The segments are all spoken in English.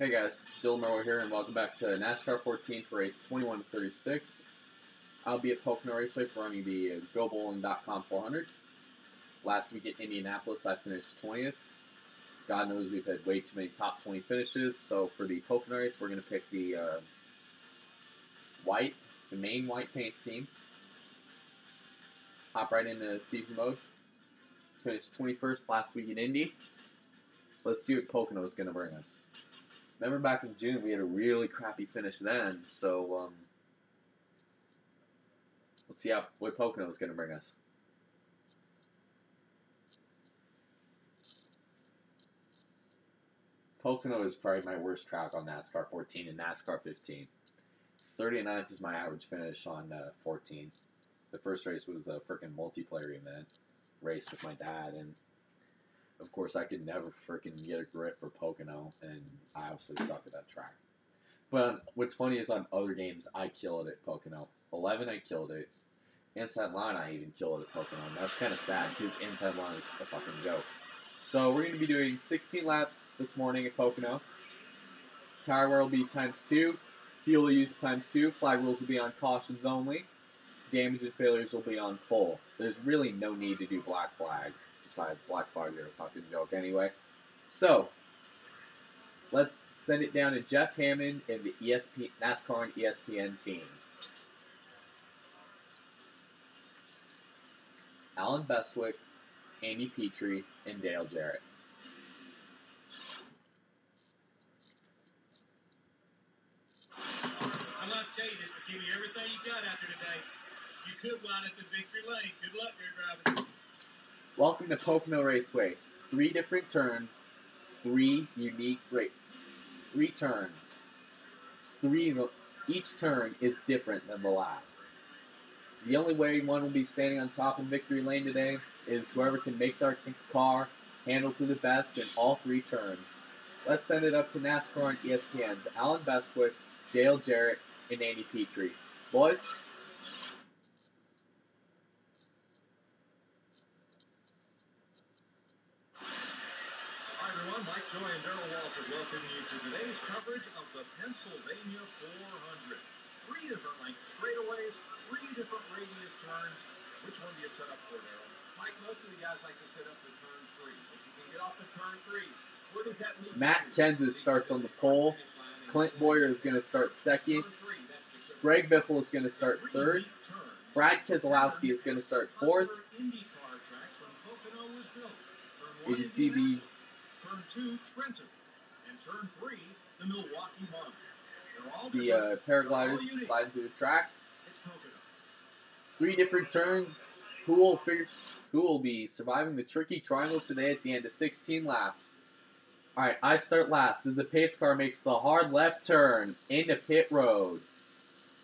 Hey guys, Dylan Merwell here, and welcome back to NASCAR 14 for race 21 to 36. I'll be at Pocono Raceway for running the GoBowling.com 400. Last week at Indianapolis, I finished 20th. God knows we've had way too many top 20 finishes, so for the Pocono race, we're going to pick the main white paint scheme. Hop right into season mode. Finished 21st last week at Indy. Let's see what Pocono is going to bring us. Remember back in June, we had a really crappy finish then, so let's see what Pocono is going to bring us. Pocono is probably my worst track on NASCAR 14 and NASCAR 15. 39th is my average finish on 14. The first race was a freaking multiplayer event, race with my dad, and of course I could never freaking get a grip for Pocono, and I obviously suck at that track. But what's funny is on other games, I kill it at Pocono. 11, I killed it. Inside line, I even killed it at Pocono. And that's kind of sad because inside line is a fucking joke. So we're going to be doing 16 laps this morning at Pocono. Tire wear will be ×2. Fuel use ×2. Flag rules will be on cautions only. Damage and failures will be on full. There's really no need to do black flags. Besides, black flags are a fucking joke anyway. So, let's send it down to Jeff Hammond and the NASCAR and ESPN team. Alan Bestwick, Andy Petrie, and Dale Jarrett. I'm going to tell you this, but give me everything you got out there today. You could wind up in victory lane. Good luck there, driving. Welcome to Pocono Raceway. 3 different turns, 3 unique 3 turns. Each turn is different than the last. The only way one will be standing on top in victory lane today is whoever can make their car handle through the best in all 3 turns. Let's send it up to NASCAR and ESPN's Alan Bestwick, Dale Jarrett, and Andy Petrie. Boys? Hi, everyone. Mike Joy and Darrell Walter welcoming you to today's coverage of the Pennsylvania 400. 3 different length straightaways, 3 different radius turns. Which one do you set up for, Darrell? Mike, most of the guys like to set up the turn 3. If you can get off the turn 3, where does that leave Matt Kenseth starts on the pole. Clint Boyer is going to start second. Greg Biffle is going to start third. Brad Keselowski is going to start fourth. As you see the Turn 2, Trenton, and turn 3, the Milwaukee Mud. The paragliders slide through the track. 3 different turns. Who will be surviving the tricky triangle today at the end of 16 laps? Alright, I start last as the pace car makes the hard left turn into pit road.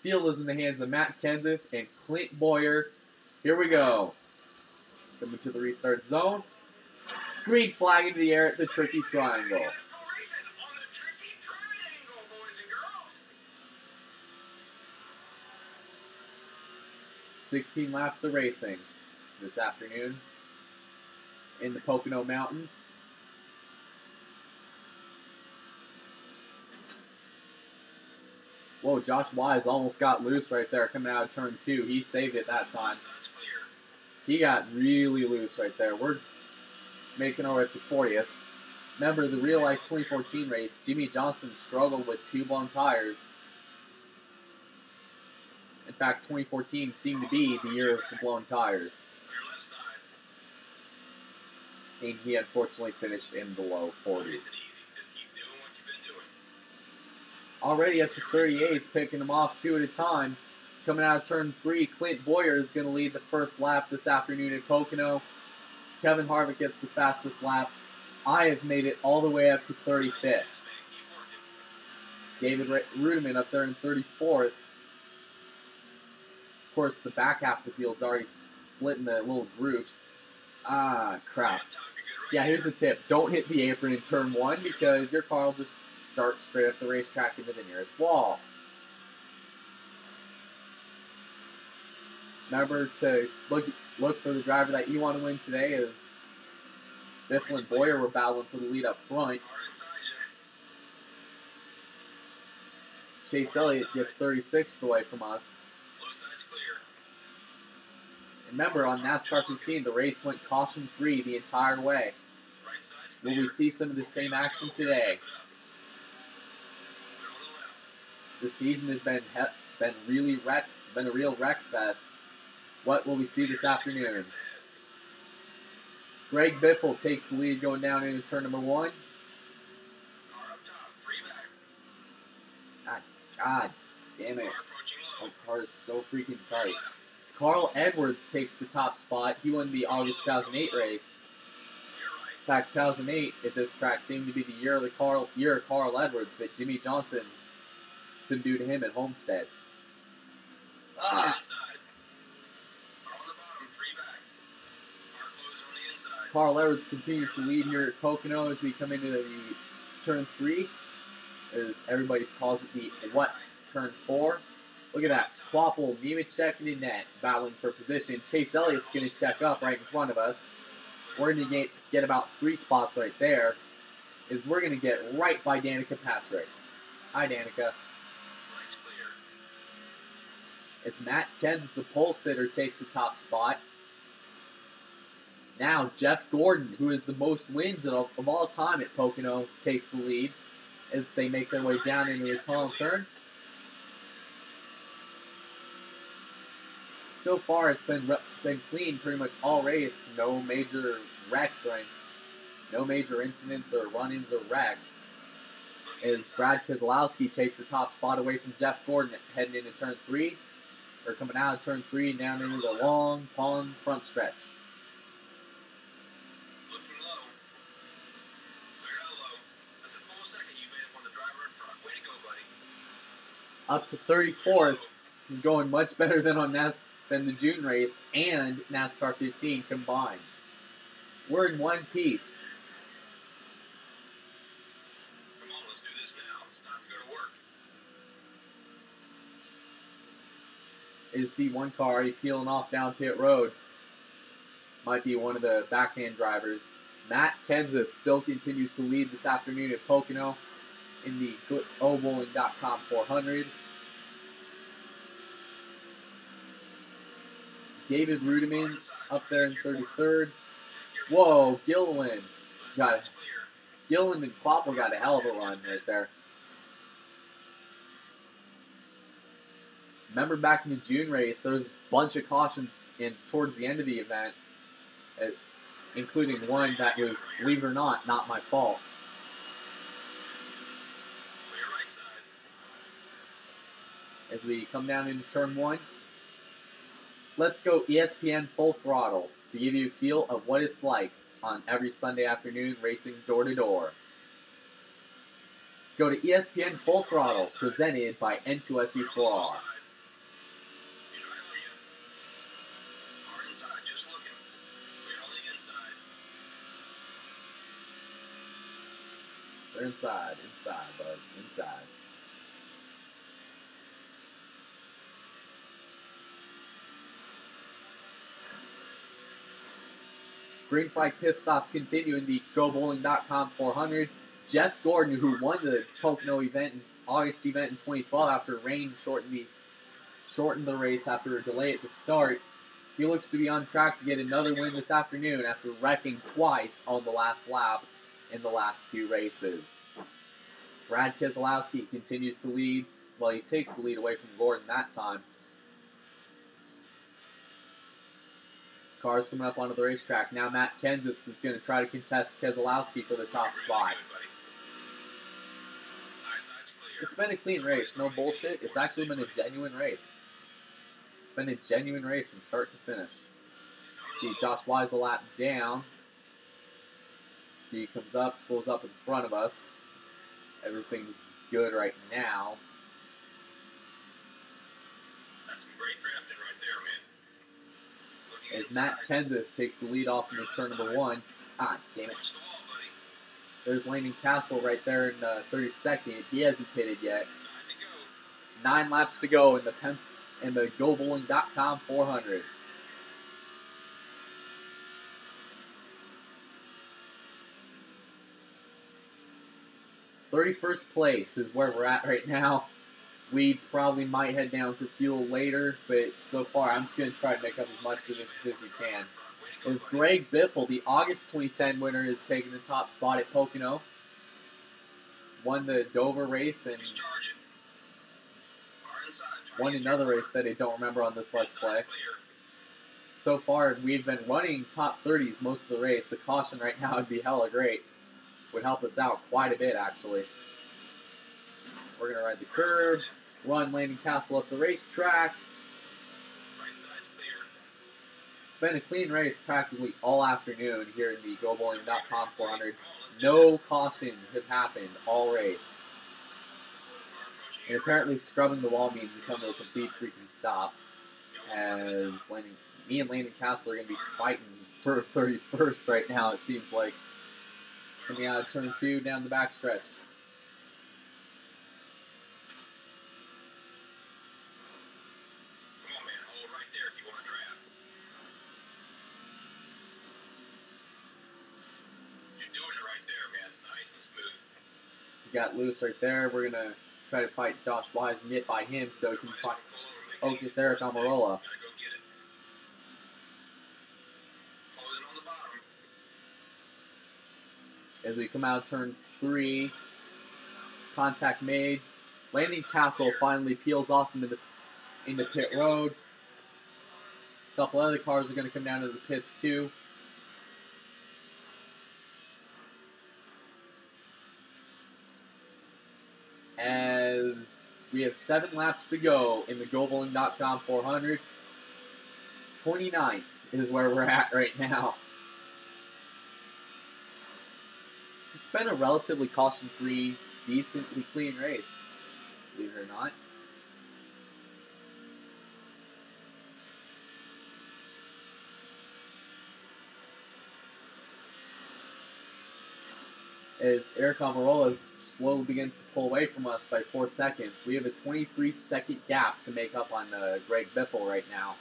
Field is in the hands of Matt Kenseth and Clint Boyer. Here we go. Coming to the restart zone. Green flag into the air at the tricky triangle. 16 laps of racing this afternoon in the Pocono Mountains. Whoa, Josh Wise almost got loose right there coming out of turn 2. He saved it that time. He got really loose right there. We're making our way up to 40th. Remember, the real life 2014 race, Jimmy Johnson struggled with 2 blown tires. In fact, 2014 seemed to be the year of the blown tires. And he unfortunately finished in the low 40s. Already up to 38th, picking them off 2 at a time. Coming out of turn 3, Clint Boyer is going to lead the first lap this afternoon at Pocono. Kevin Harvick gets the fastest lap. I have made it all the way up to 35th. David Rudiman up there in 34th. Of course, the back half of the field's already split into little groups. Ah, crap. Yeah, here's a tip. Don't hit the apron in turn 1 because your car will just dart straight up the racetrack into the nearest wall. Remember to look for the driver that you want to win today, as Biffle and Boyer were battling for the lead up front. Chase Elliott gets 36th away from us. Remember, on NASCAR 15, the race went caution-free the entire way. Will we see some of the same action today? The season has been a real wreck fest. What will we see this afternoon? Greg Biffle takes the lead going down into turn number 1. God damn it. My car is so freaking tight. Carl Edwards takes the top spot. He won the August 2008 race. In fact, 2008 at this track seemed to be the year of Carl Edwards, but Jimmy Johnson subdued him at Homestead. Carl Edwards continues to lead here at Pocono as we come into the turn 3, as everybody calls it the What's turn 4. Look at that. Quapple, Nemechek, and Annette battling for position. Chase Elliott's going to check up right in front of us. We're going to get about 3 spots right there, as we're going to get right by Danica Patrick. Hi, Danica. As Matt Kenseth, the pole sitter, takes the top spot. Now, Jeff Gordon, who has the most wins of all time at Pocono, takes the lead as they make their way down into the tunnel turn. So far, it's been clean pretty much all race. No major wrecks or no major incidents or run-ins or wrecks. As Brad Keselowski takes the top spot away from Jeff Gordon heading into turn 3, or coming out of turn 3 and down into the long pond front stretch. Up to 34th. This is going much better than on than the June race and NASCAR 15 combined. We're in one piece. Come on, let's do this now. It's time to go to work. You see one car peeling off down pit road. Might be one of the backhand drivers. Matt Kenseth still continues to lead this afternoon at Pocono in the GoBowling.com 400. David Rudiman up there in 33rd. Whoa, Gilliland and Quapple got a hell of a run right there. Remember back in the June race, there was a bunch of cautions towards the end of the event, including one that was, believe it or not my fault. As we come down into turn 1, let's go ESPN Full Throttle to give you a feel of what it's like on every Sunday afternoon racing door to door. Go to ESPN Full Throttle, presented by N2SE4R. They're inside, bud, inside. Green flag pit stops continue in the GoBowling.com 400. Jeff Gordon, who won the Pocono event, August event in 2012 after rain shortened the race after a delay at the start, he looks to be on track to get another win this afternoon after wrecking twice on the last lap in the last 2 races. Brad Keselowski continues to lead. Well, he takes the lead away from Gordon that time. Cars coming up onto the racetrack. Now Matt Kenseth is going to try to contest Keselowski for the top spot. It's been a clean race, no bullshit. It's actually been a genuine race. It's been a genuine race from start to finish. See Josh Wise a lap down. He comes up, slows up in front of us. Everything's good right now. That's some great drafting right there, man. As Matt Kenseth takes the lead off into turn number 1. Ah, damn it. There's Landon Castle right there in 32nd. He hasn't pitted yet. 9 laps to go in the GoBowling.com 400. '31st place is where we're at right now. We probably might head down for fuel later, but so far I'm just going to try to make up as much position as we can. As Greg Biffle, the August 2010 winner, is taking the top spot at Pocono. Won the Dover race and won another race that I don't remember on this Let's Play. So far, we've been running top 30s most of the race. The caution right now would be hella great. Would help us out quite a bit, actually. We're going to ride the curve, run Landing Castle up the racetrack. It's been a clean race practically all afternoon here in the GoBowling.com 400. No cautions have happened all race. And apparently scrubbing the wall means you come to a complete freaking stop. As me and Landon Castle are going to be fighting for 31st right now, it seems like. Coming out of turn 2 down the backstretch. Got loose right there. We're going to try to fight Josh Wise and get by him so he can focus Eric Amarola. As we come out of turn 3, contact made. Landing Castle finally peels off into pit road. A couple other cars are going to come down to the pits too. As we have 7 laps to go in the GoBowling.com 400. 29th is where we're at right now. It's been a relatively caution-free, decently clean race, believe it or not. As Eric Amarola slowly begins to pull away from us by 4 seconds. We have a 23-second gap to make up on Greg Biffle right now.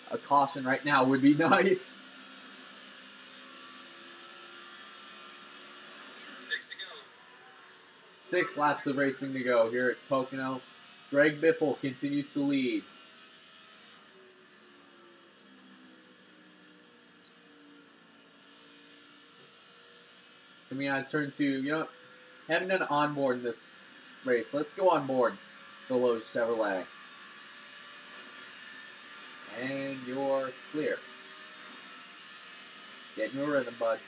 A caution right now would be nice. 6 laps of racing to go here at Pocono. Greg Biffle continues to lead. Coming out of turn 2, you know, haven't done onboard in this race. Let's go on board the Lowe's Chevrolet. And you're clear. Get in your rhythm, bud.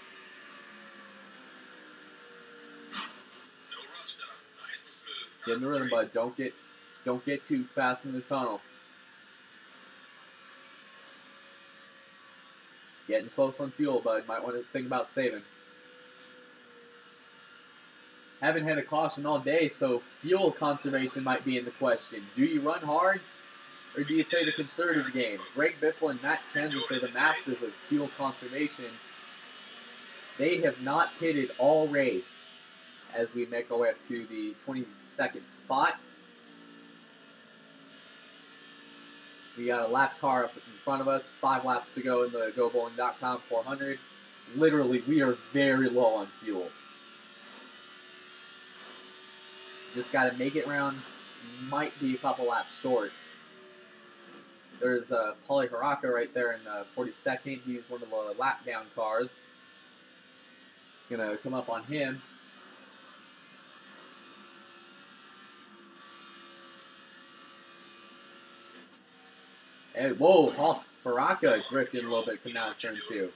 Get in the rhythm, bud. Don't get too fast in the tunnel. Getting close on fuel, bud. Might want to think about saving. Haven't had a caution all day, so fuel conservation might be in the question. Do you run hard, or do you play the conservative game? Greg Biffle and Matt Kenseth are the masters of fuel conservation. They have not pitted all race as we make our way up to the 22nd spot. We got a lap car up in front of us, 5 laps to go in the GoBowling.com 400. Literally, we are very low on fuel. Just got to make it around, might be a couple laps short. There's Paulie Haraka right there in 42nd. He's one of the lap down cars. Gonna come up on him. And whoa, Haraka drifted a little bit coming out of turn 2.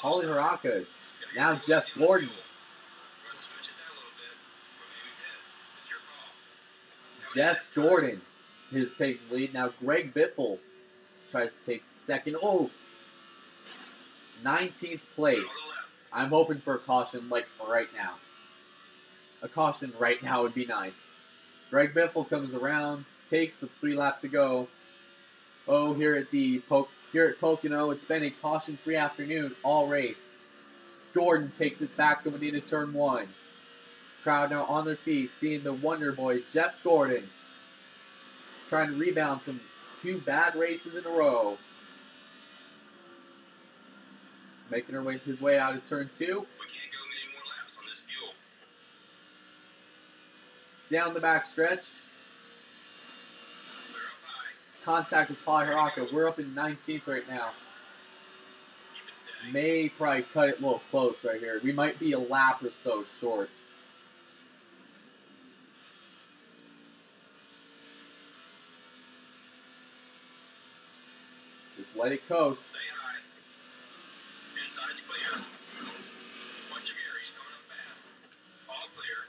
Paulie Haraka. Now Jeff Gordon. Jeff Gordon is taking the lead. Now Greg Biffle tries to take second. Oh, 19th place. I'm hoping for a caution like right now. A caution right now would be nice. Greg Biffle comes around, takes the 3 lap to go. Oh, here at Pocono, it's been a caution-free afternoon all race. Gordon takes it back coming into turn 1. Crowd now on their feet, seeing the Wonder Boy, Jeff Gordon, trying to rebound from 2 bad races in a row. Making his way out of turn 2. down the back stretch. Contact with Pocono. We're up in 19th right now. May probably cut it a little close right here. We might be a lap or so short. Just let it coast. Stay high. Inside's clear. Watch your gear. He's coming up fast. All clear.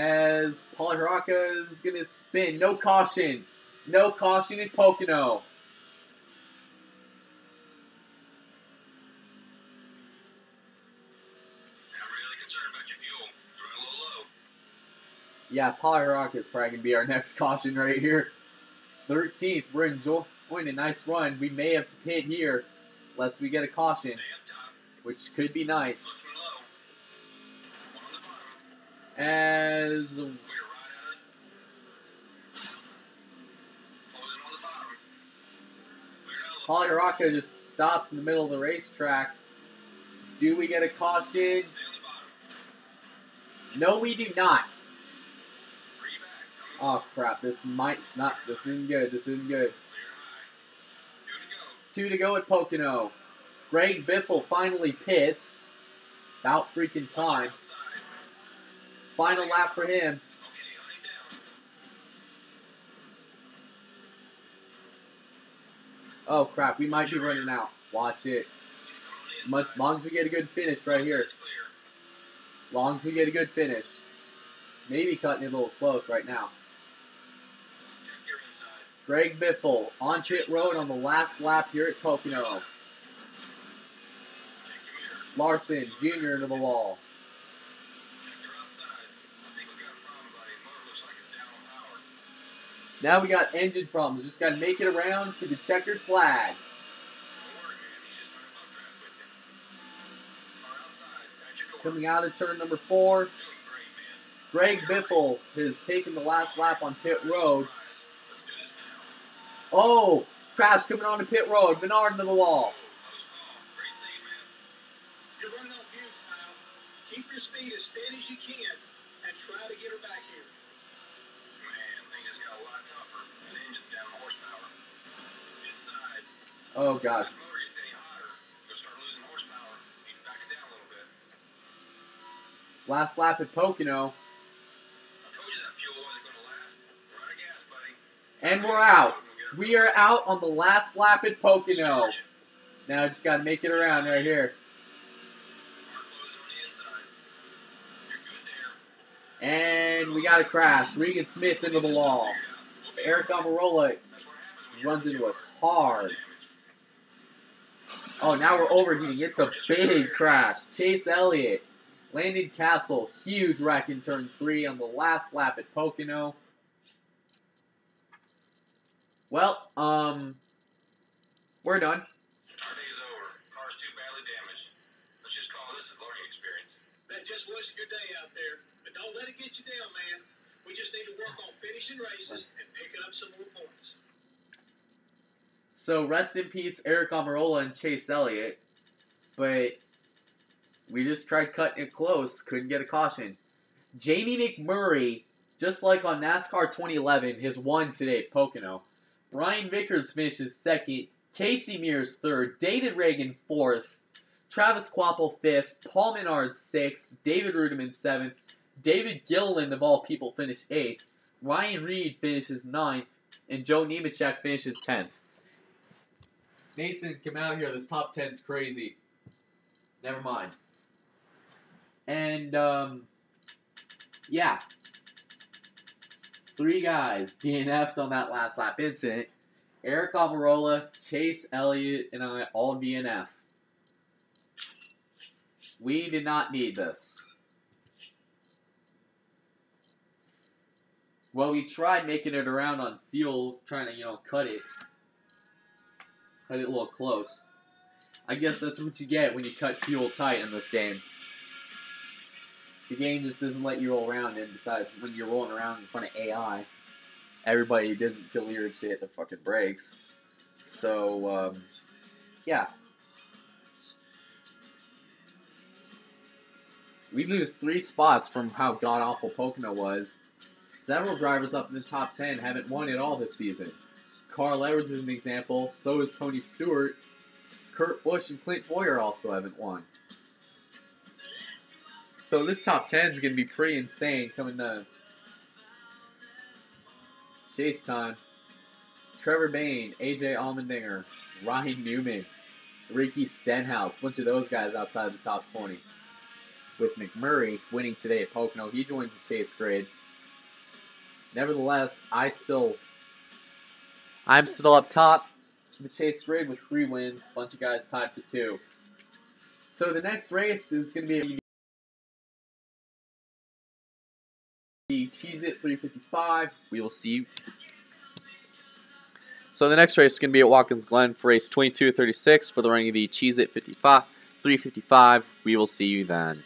As Pocono is going to spin. No caution. No caution in Pocono. Yeah, Pocono is probably going to be our next caution right here. 13th, we're enjoying a nice run. We may have to pit here, unless we get a caution, which could be nice. As Pocono just stops in the middle of the racetrack. Do we get a caution? No, we do not. Oh crap, this isn't good, this isn't good. 2 to go at Pocono. Greg Biffle finally pits. About freaking time. Final lap for him. Oh crap, we might be running out. Watch it. As long as we get a good finish right here. As long as we get a good finish. Maybe cutting it a little close right now. Greg Biffle on pit road on the last lap here at Pocono. Larson Jr. into the wall. Now we got engine problems. Just got to make it around to the checkered flag. Coming out of turn number 4. Greg Biffle has taken the last lap on pit road. Oh, crash coming onto pit road. Menard into the wall. You're running on fumes now. Keep your speed as steady as you can and try to get her back here. Man, things just got a lot tougher. And the engine's down horsepower. Inside. Oh, God. That motor gets any hotter. You'll start losing horsepower. Need to back it down a little bit. Last lap at Pocono. I told you that fuel wasn't going to last. We're out of gas, buddy. And we're out. We are out on the last lap at Pocono. Now just got to make it around right here. And we got a crash. Regan Smith into the wall. Eric Almirola runs into us hard. Oh, now we're overheating. It's a big crash. Chase Elliott. Landon Castle. Huge wreck in turn 3 on the last lap at Pocono. Well, we're done. Our day is over. Car's too badly damaged. Let's just call this a learning experience. That just wasn't your day out there. But don't let it get you down, man. We just need to work on finishing races and picking up some more points. So, rest in peace, Eric Almirola and Chase Elliott. But we just tried cutting it close. Couldn't get a caution. Jamie McMurray, just like on NASCAR 2011, has won today at Pocono. Brian Vickers finishes 2nd. Casey Mears 3rd. David Reagan 4th. Travis Quapple 5th. Paul Menard 6th. David Rudiman 7th. David Gilliland, of all people, finished 8th. Ryan Reed finishes 9th. And Joe Nemechek finishes 10th. Mason, come out here. This top 10's crazy. Never mind. And, yeah. 3 guys DNF'd on that last lap incident. Eric Almirola, Chase Elliott, and I all DNF. We did not need this. Well, we tried making it around on fuel, trying to, cut it a little close. I guess that's what you get when you cut fuel tight in this game. The game just doesn't let you roll around, and besides, when you're rolling around in front of AI, everybody doesn't feel the urge to hit the fucking brakes. So, yeah. We lose 3 spots from how god-awful Pocono was. Several drivers up in the top 10 haven't won at all this season. Carl Edwards is an example. So is Tony Stewart. Kurt Busch and Clint Boyer also haven't won. So this top 10 is going to be pretty insane coming to chase time. Trevor Bayne, AJ Allmendinger, Ryan Newman, Ricky Stenhouse, a bunch of those guys outside the top 20. With McMurray winning today at Pocono, he joins the chase grid. Nevertheless, I'm still up top of the chase grid with 3 wins, a bunch of guys tied for 2. So the next race is going to be the Cheez-It 355. We will see you. So the next race is going to be at Watkins Glen for race 22-36 for the running of the Cheez-It 355. We will see you then.